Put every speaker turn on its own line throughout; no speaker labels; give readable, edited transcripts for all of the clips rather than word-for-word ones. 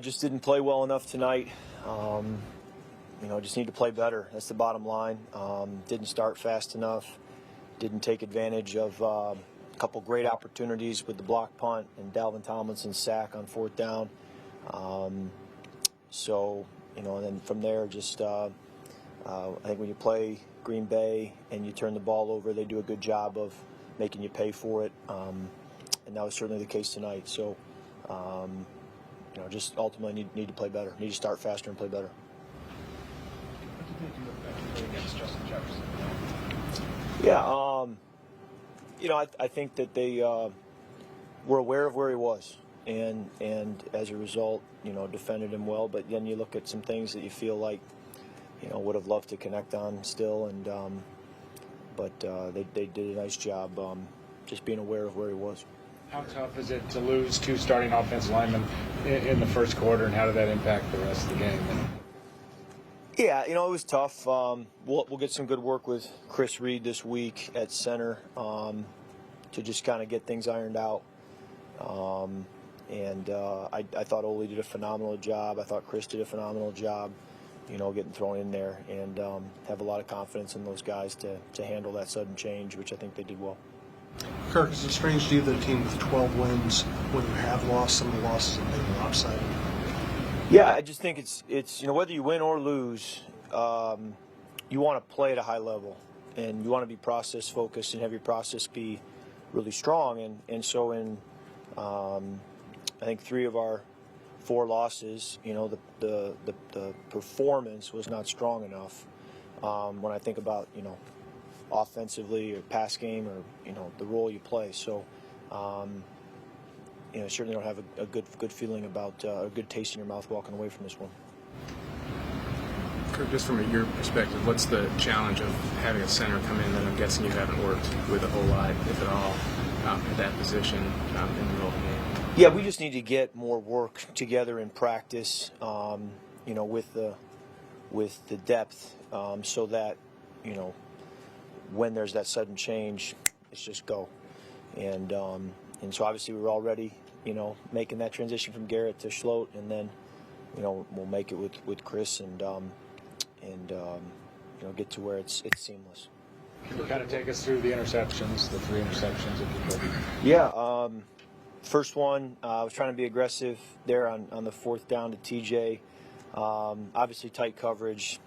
Just didn't play well enough tonight. Just need to play better. That's the bottom line. Didn't start fast enough. Didn't take advantage of a couple great opportunities with the block punt and Dalvin Tomlinson's sack on 4th down. And then from there, I think when you play Green Bay and you turn the ball over, they do a good job of making you pay for it. And that was certainly the case tonight. So, just ultimately need to play better. Need to start faster and play better.
What did they do effectively against Justin Jefferson?
Yeah, I think that they were aware of where he was, and as a result, defended him well. But then you look at some things that you feel like, would have loved to connect on still, and but they did a nice job just being aware of where he was.
How tough is it to lose 2 starting offensive linemen in the first quarter, and how did that impact the rest of the game?
Yeah, it was tough. We'll get some good work with Chris Reed this week at center to just kind of get things ironed out. I thought Ole did a phenomenal job. I thought Chris did a phenomenal job, getting thrown in there, and have a lot of confidence in those guys to handle that sudden change, which I think they did well.
Kirk, is it strange to you that a team with 12 wins, when you have lost, some of the losses have been lopsided?
Yeah, I just think it's whether you win or lose, you want to play at a high level, and you want to be process focused and have your process be really strong. And so in I think 3 of our 4 losses, the performance was not strong enough. When I think about offensively or pass game or the role you play, so. Certainly don't have a good feeling about a good taste in your mouth walking away from this one.
Kirk, just from your perspective, what's the challenge of having a center come in that I'm guessing you haven't worked with a whole lot, if at all, at that position in the middle of the game?
Yeah, we just need to get more work together in practice, with the depth, so that when there's that sudden change, it's just go. And so obviously we're already, making that transition from Garrett to Schlote, and then, we'll make it with Chris and get to where it's seamless.
Can you kind of take us through the interceptions, the 3 interceptions, if you could?
Yeah. First one, I was trying to be aggressive there on the 4th down to TJ. Obviously tight coverage.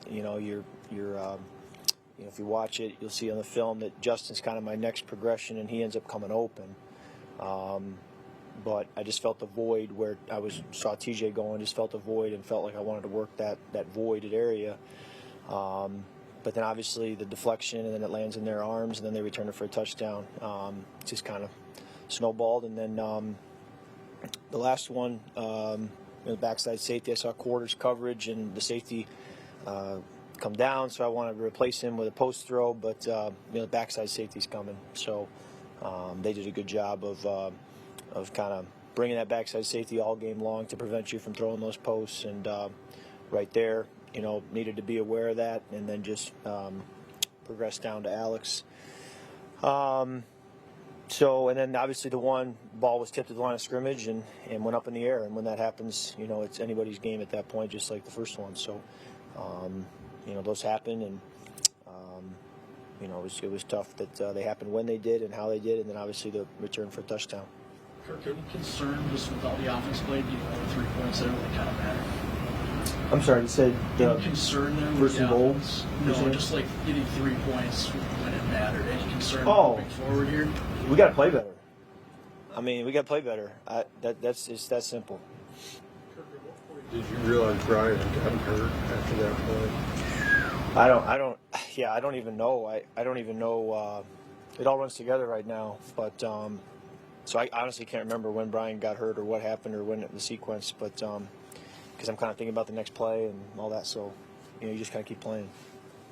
You're if you watch it, you'll see on the film that Justin's kind of my next progression, and he ends up coming open. But I just felt the void where saw TJ going, just felt the void and felt like I wanted to work that voided area. But then obviously the deflection, and then it lands in their arms, and then they return it for a touchdown. Just kind of snowballed. And then the last one, the backside safety, I saw quarters coverage, and the safety come down, so I wanted to replace him with a post throw, but the backside safety's coming, so they did a good job of kind of bringing that backside safety all game long to prevent you from throwing those posts, and right there, needed to be aware of that, and then just progress down to Alex. And then obviously the ball was tipped at the line of scrimmage and went up in the air, and when that happens, it's anybody's game at that point, just like the first one. So. Those happen, and it was tough that they happened when they did and how they did, and then obviously the return for a touchdown.
Kirk, any concern just with all the offense played, 3 points there really kind of matter?
I'm sorry, you said
any concern there
first and goal?
No, just like getting 3 points when it mattered. Any concern moving forward here?
We got to play better. We got to play better. It's that simple.
Did you realize Brian had gotten hurt after that point?
I don't even know. I don't even know. It all runs together right now. But so I honestly can't remember when Brian got hurt or what happened or when the sequence. But because I'm kind of thinking about the next play and all that. So you just kind of keep playing.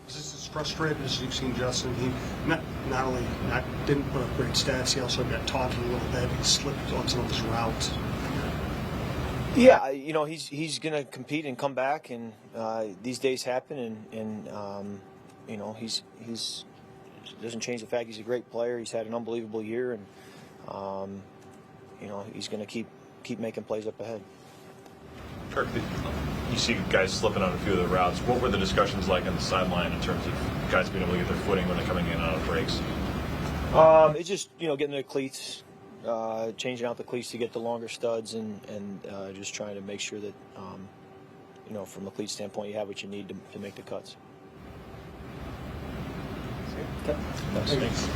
Is this as frustrated as you've seen Justin? He not only didn't put up great stats, he also got talking a little bit. He slipped on some of his routes.
Yeah, he's going to compete and come back, and these days happen, and he's doesn't change the fact he's a great player. He's had an unbelievable year, and he's going to keep making plays up ahead.
Kirk, you see guys slipping on a few of the routes. What were the discussions like on the sideline in terms of guys being able to get their footing when they're coming in and out of breaks?
It's just getting the cleats, changing out the cleats to get the longer studs, and just trying to make sure that from a cleat standpoint you have what you need to make the cuts.
Thanks.